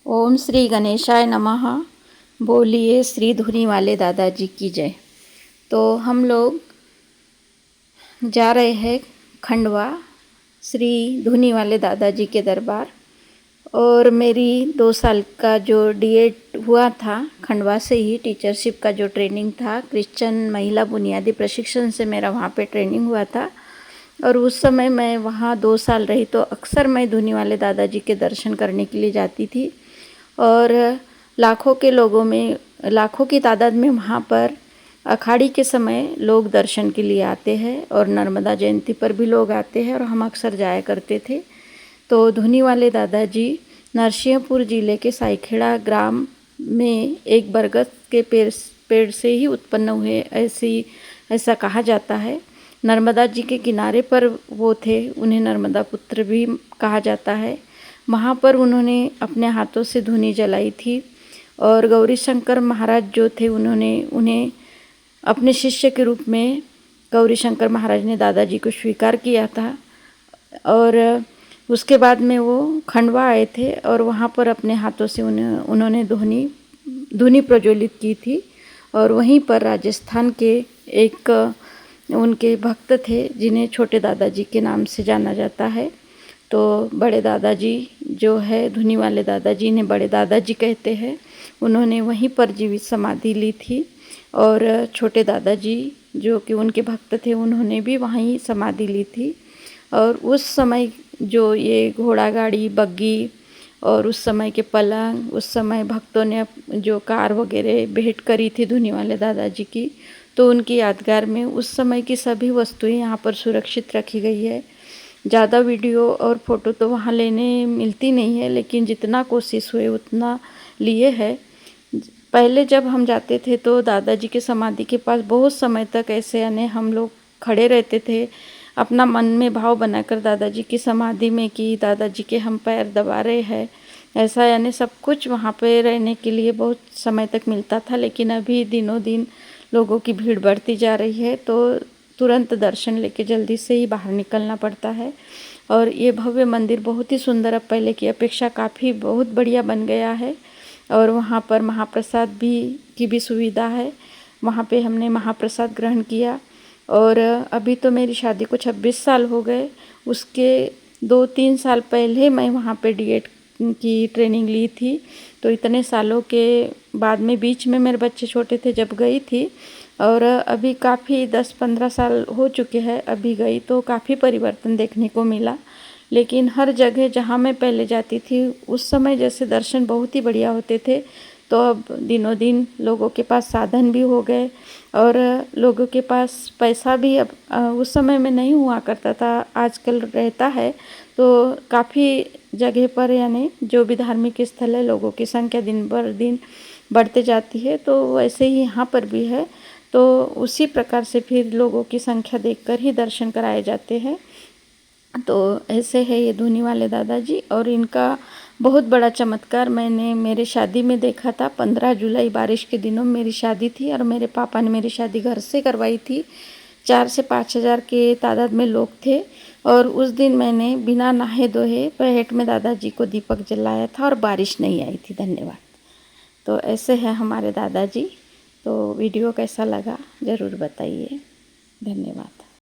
ओम श्री गणेशाय नमः। बोलिए श्री धुनी वाले दादाजी की जय। तो हम लोग जा रहे हैं खंडवा श्री धुनी वाले दादाजी के दरबार। और मेरी 2 साल का जो डीएड हुआ था खंडवा से ही, टीचरशिप का जो ट्रेनिंग था, क्रिश्चियन महिला बुनियादी प्रशिक्षण से मेरा वहाँ पे ट्रेनिंग हुआ था। और उस समय मैं वहाँ 2 साल रही, तो अक्सर मैं धुनी वाले दादाजी के दर्शन करने के लिए जाती थी। और लाखों की तादाद में वहाँ पर अखाड़ी के समय लोग दर्शन के लिए आते हैं, और नर्मदा जयंती पर भी लोग आते हैं, और हम अक्सर जाया करते थे। तो धुनी वाले दादाजी नरसिंहपुर जिले के साइखेड़ा ग्राम में एक बरगद के पेड़ से ही उत्पन्न हुए, ऐसा कहा जाता है। नर्मदा जी के किनारे पर वो थे, उन्हें नर्मदा पुत्र भी कहा जाता है। वहाँ पर उन्होंने अपने हाथों से धुनी जलाई थी, और गौरी शंकर महाराज जो थे उन्हें अपने शिष्य के रूप में गौरी शंकर महाराज ने दादाजी को स्वीकार किया था। और उसके बाद में वो खंडवा आए थे, और वहाँ पर अपने हाथों से उन्होंने धुनी प्रज्वलित की थी। और वहीं पर राजस्थान के एक उनके भक्त थे जिन्हें छोटे दादाजी के नाम से जाना जाता है। तो बड़े दादाजी जो है, धुनी वाले दादाजी ने बड़े दादाजी कहते हैं, उन्होंने वहीं पर जीवित समाधि ली थी। और छोटे दादाजी जो कि उनके भक्त थे, उन्होंने भी वहीं समाधि ली थी। और उस समय जो ये घोड़ा गाड़ी, बग्गी और उस समय के पलंग, उस समय भक्तों ने जो कार वगैरह भेंट करी थी धुनी वाले दादाजी की, तो उनकी यादगार में उस समय की सभी वस्तुएं यहाँ पर सुरक्षित रखी गई है। ज़्यादा वीडियो और फ़ोटो तो वहाँ लेने मिलती नहीं है, लेकिन जितना कोशिश हुए उतना लिए है। पहले जब हम जाते थे तो दादाजी के समाधि के पास बहुत समय तक ऐसे यानी हम लोग खड़े रहते थे, अपना मन में भाव बनाकर दादाजी की समाधि में कि दादाजी के हम पैर दबा रहे हैं, ऐसा यानी सब कुछ वहाँ पे रहने के लिए बहुत समय तक मिलता था। लेकिन अभी दिनों दिन लोगों की भीड़ बढ़ती जा रही है, तो तुरंत दर्शन लेके जल्दी से ही बाहर निकलना पड़ता है। और ये भव्य मंदिर बहुत ही सुंदर, अब पहले की अपेक्षा काफ़ी बहुत बढ़िया बन गया है। और वहाँ पर महाप्रसाद की भी सुविधा है। वहाँ पे हमने महाप्रसाद ग्रहण किया। और अभी तो मेरी शादी को 26 साल हो गए, उसके 2-3 साल पहले मैं वहाँ पे डीएड की ट्रेनिंग ली थी। तो इतने सालों के बाद में, बीच में मेरे बच्चे छोटे थे जब गई थी, और अभी काफ़ी 10-15 साल हो चुके हैं अभी गई, तो काफ़ी परिवर्तन देखने को मिला। लेकिन हर जगह जहाँ मैं पहले जाती थी उस समय जैसे दर्शन बहुत ही बढ़िया होते थे, तो अब दिनों दिन लोगों के पास साधन भी हो गए, और लोगों के पास पैसा भी अब उस समय में नहीं हुआ करता था, आजकल रहता है। तो काफ़ी जगह पर यानी जो भी धार्मिक स्थल है, लोगों की संख्या दिन बर दिन बढ़ते जाती है, तो वैसे ही यहाँ पर भी है। तो उसी प्रकार से फिर लोगों की संख्या देखकर ही दर्शन कराए जाते हैं। तो ऐसे है ये धुनी वाले दादाजी। और इनका बहुत बड़ा चमत्कार मैंने मेरे शादी में देखा था। 15 जुलाई बारिश के दिनों मेरी शादी थी, और मेरे पापा ने मेरी शादी घर से करवाई थी। 4 से 5 हज़ार के तादाद में लोग थे, और उस दिन मैंने बिना नहाए धोए पहेट में दादाजी को दीपक जलाया था, और बारिश नहीं आई थी। धन्यवाद। तो ऐसे है हमारे दादाजी। तो वीडियो कैसा लगा ज़रूर बताइए। धन्यवाद।